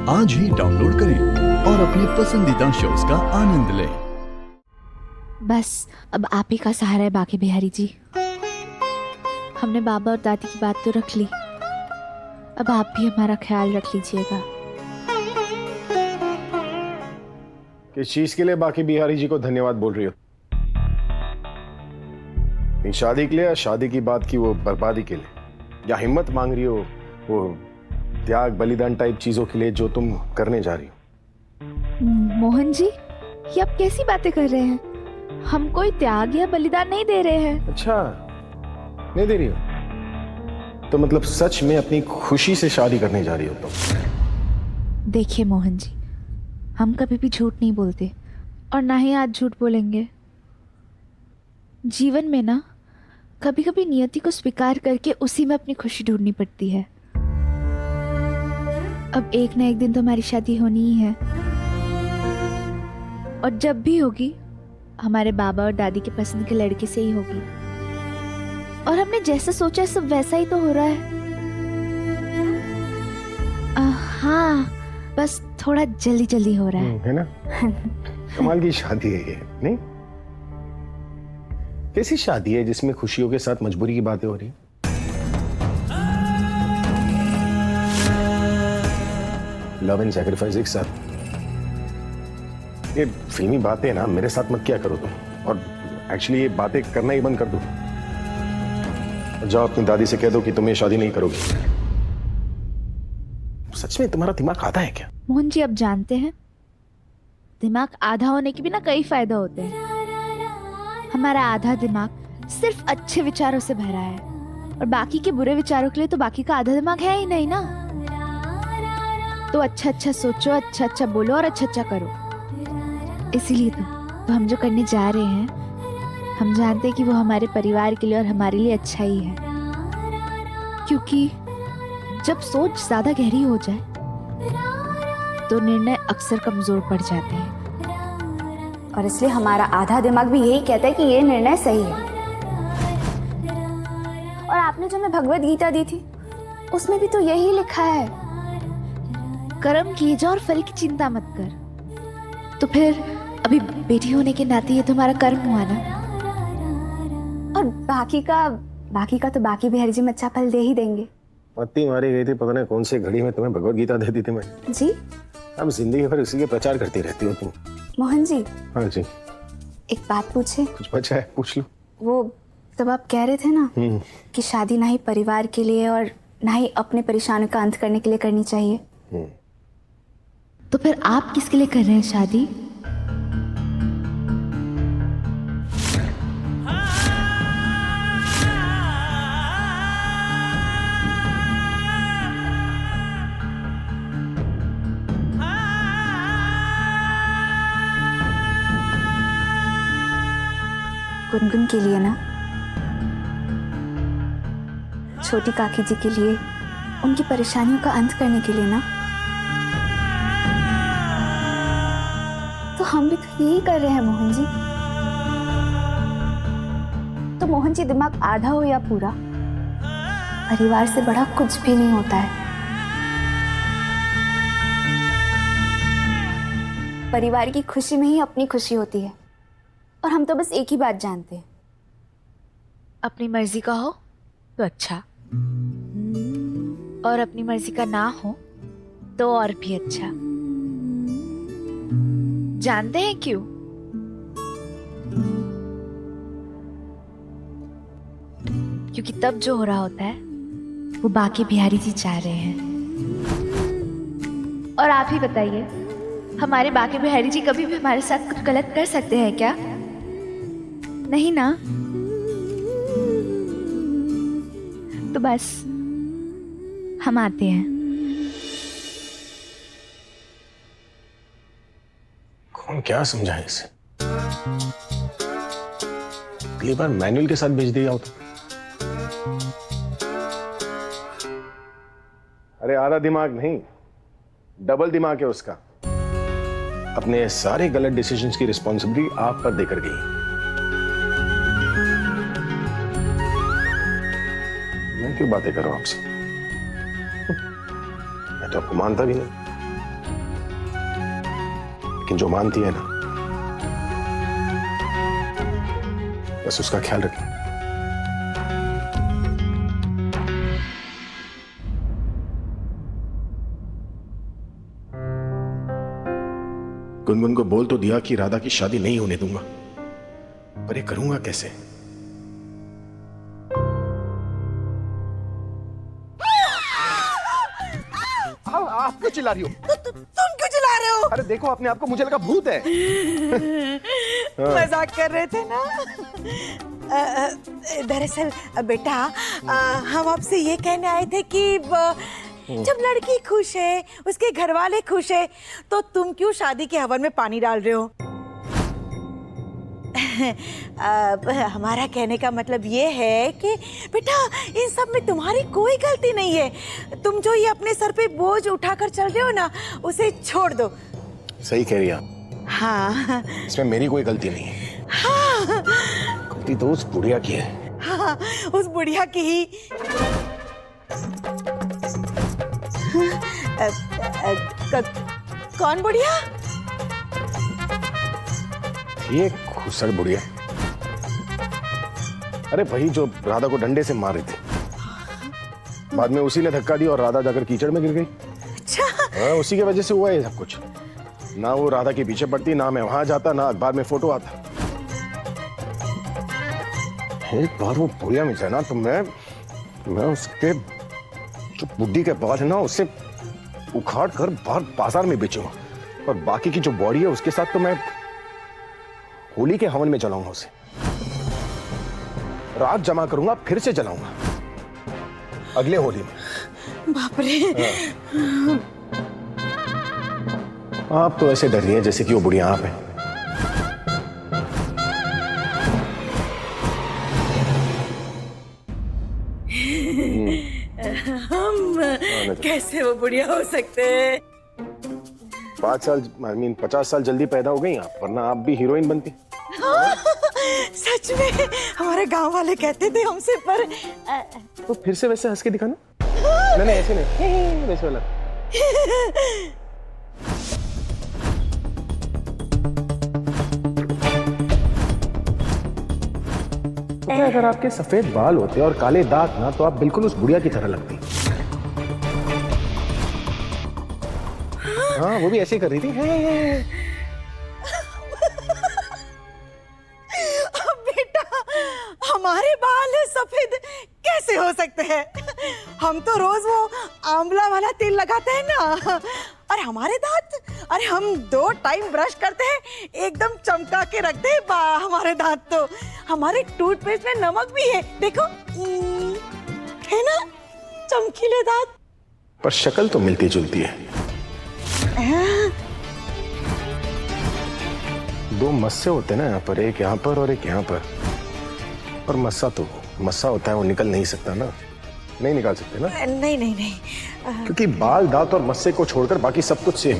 आज ही डाउनलोड करें और अपने पसंदीदा शोज का आनंद लें। बस अब आप ही का सहारा है बाकी बिहारी जी। हमने बाबा और दादी की बात तो रख ली, अब आप भी हमारा ख्याल रख लीजिएगा। किस चीज के लिए बाकी बिहारी जी को धन्यवाद बोल रही हो? नहीं, शादी के लिए या शादी की बात की वो बर्बादी के लिए, या हिम्मत मांग रही हो वो त्याग बलिदान टाइप चीजों के लिए जो तुम करने जा रही हो? मोहन जी, ये आप कैसी बातें कर रहे हैं? हम कोई त्याग या बलिदान नहीं दे रहे हैं। अच्छा, नहीं दे रही हो तो मतलब सच में अपनी खुशी से शादी करने जा रही हो तुम? देखिए मोहन जी, हम कभी भी झूठ नहीं बोलते और ना ही आज झूठ बोलेंगे। जीवन में ना कभी कभी नियति को स्वीकार करके उसी में अपनी खुशी ढूंढनी पड़ती है। अब एक ना एक दिन तो हमारी शादी होनी ही है, और जब भी होगी हमारे बाबा और दादी के पसंद के लड़के से ही होगी। और हमने जैसा सोचा सब वैसा ही तो हो रहा है। हाँ, बस थोड़ा जल्दी जल्दी हो रहा है ना? कमाल की शादी है ये, नहीं? कैसी शादी है जिसमें खुशियों के साथ मजबूरी की बातें हो रही हैं? लव एंड सैक्रिफाइस एक साथ। ये फिल्मी बातें ना मेरे साथ मत क्या करो तुम, और एक्चुअली ये बातें करना ही बंद कर दो। जाओ अपनी दादी से कह दो कि तुम ये शादी नहीं करोगी। सच में तुम्हारा दिमाग आधा है क्या? मोहन जी, अब जानते हैं दिमाग आधा होने के भी ना कई फायदे होते हैं। हमारा आधा दिमाग सिर्फ अच्छे विचारों से भरा है, और बाकी के बुरे विचारों के लिए तो बाकी का आधा दिमाग है ही नहीं ना। तो अच्छा अच्छा सोचो, अच्छा अच्छा बोलो और अच्छा अच्छा करो। इसीलिए तो हम जो करने जा रहे हैं, हम जानते हैं कि वो हमारे परिवार के लिए और हमारे लिए अच्छा ही है। क्योंकि जब सोच ज्यादा गहरी हो जाए तो निर्णय अक्सर कमजोर पड़ जाते हैं। और इसलिए हमारा आधा दिमाग भी यही कहता है कि ये निर्णय सही है। और आपने जो हमें भगवत गीता दी थी उसमें भी तो यही लिखा है, कर्म किए जा और फल की चिंता मत कर। तो फिर अभी बेटी होने के नाते ये तुम्हारा कर्म हुआ ना। और बाकी का तो बाकी बिहारी जी में अच्छा फल दे ही देंगे। पत्ती मारी गई थी, पता नहीं कौन से घड़ी में तुम्हें भगवत गीता दे दी थी मैं। जी, अब जिंदगी भर उसी के प्रचार करती रहती हो तुम। मोहन जी, हाँ जी, एक बात पूछे? कुछ बचा है पूछ लो। वो तब आप कह रहे थे ना कि शादी ना ही परिवार के लिए और ना ही अपने परेशानियों का अंत करने के लिए करनी चाहिए, तो फिर आप किसके लिए कर रहे हैं शादी? गुनगुन के लिए ना, छोटी काकी जी के लिए, उनकी परेशानियों का अंत करने के लिए ना। तो हम भी तो यही कर रहे हैं मोहन जी। तो मोहन जी, दिमाग आधा हो या पूरा, परिवार से बड़ा कुछ भी नहीं होता है। परिवार की खुशी में ही अपनी खुशी होती है, और हम तो बस एक ही बात जानते हैं, अपनी मर्जी का हो तो अच्छा, और अपनी मर्जी का ना हो तो और भी अच्छा। जानते हैं क्यों? क्योंकि तब जो हो रहा होता है वो बाकी बिहारी जी चाह रहे हैं। और आप ही बताइए, हमारे बाकी बिहारी जी कभी भी हमारे साथ कुछ गलत कर सकते हैं क्या? नहीं ना। तो बस हम आते हैं। कौन क्या समझाए इसे? अगली बार मैनुअल के साथ भेज दिया होता। अरे आधा दिमाग नहीं, डबल दिमाग है उसका। अपने सारे गलत डिसीजंस की रिस्पॉन्सिबिलिटी आप पर देकर गई। मैं क्यों बातें कर रहा हूं आपसे? मैं तो आपको मानता भी नहीं। लेकिन जो मानती है ना, बस उसका ख्याल रखिए। गुनगुन को बोल तो दिया कि राधा की शादी नहीं होने दूंगा, पर ये करूंगा कैसे? आप क्यों चिल्ला रही हो? तुम क्यों चिल्ला रहे हो? अरे देखो अपने आप को, मुझे लगा भूत है। मजाक कर रहे थे ना। दरअसल बेटा, हम आपसे ये कहने आए थे कि जब लड़की खुश है, उसके घर वाले खुश है, तो तुम क्यों शादी के हवन में पानी डाल रहे हो? हमारा कहने का मतलब ये है कि बेटा, इन सब में तुम्हारी कोई गलती नहीं है। तुम जो ये अपने सर पे बोझ उठाकर चल रहे हो ना, उसे छोड़ दो। सही कह रही है आप। हाँ, इसमें मेरी कोई गलती नहीं है। हाँ, गलती तो उस बुढ़िया की है। हाँ, उस बुढ़िया की ही। कौन बुढ़िया? ये खुसड़ बुढ़िया। अरे वही जो राधा को डंडे से मार रही थी, बाद में उसी ने धक्का दिया और राधा जाकर कीचड़ में गिर गई। अच्छा। हाँ, उसी की वजह से हुआ है सब कुछ। ना वो राधा के पीछे पड़ती, ना मैं वहां जाता, ना अखबार में फोटो आता। एक बार वो बुढ़िया मिल जाए ना, तो मैं उसके जो बुड्ढी के बाल है ना, उससे उखाड़ कर बाहर बाजार में बेचूंगा, और बाकी की जो बॉडी है उसके साथ तो मैं होली के हवन में जलाऊंगा उसे। रात जमा करूंगा, फिर से जलाऊंगा अगले होली में। बाप रे। आप तो ऐसे डर रही हैं जैसे कि वो बुढ़िया आप है। हम कैसे वो बुढ़िया हो सकते हैं? 50 साल जल्दी पैदा हो गई आप, वरना आप भी हीरोइन बनती। सच में हमारे गांव वाले कहते थे हमसे, पर तो फिर से वैसे हंस के दिखाना। नहीं नहीं, ऐसे नहीं, वैसे वाला। तो अगर आपके सफेद बाल होते और काले दांत ना, तो आप बिल्कुल उस बुढ़िया की तरह लगती। हाँ, वो भी ऐसे कर रही थी। बेटा, हमारे बाल सफेद कैसे हो सकते हैं? हम तो रोज वो आंवला वाला तेल लगाते हैं ना। और हमारे दांत, अरे हम 2 टाइम ब्रश करते हैं, एकदम चमका के रखते हैं हमारे दांत। तो हमारे टूथपेस्ट में नमक भी है, देखो, है ना, चमकीले दांत। पर शक्ल तो मिलती जुलती है। 2 मस्से होते हैं ना यहाँ पर, एक यहाँ पर और एक यहाँ पर। और मस्सा होता है, वो निकल नहीं सकता ना। नहीं निकाल सकते ना? नहीं नहीं नहीं। क्योंकि बाल, दांत और मस्से को छोड़कर बाकी सब कुछ सेम।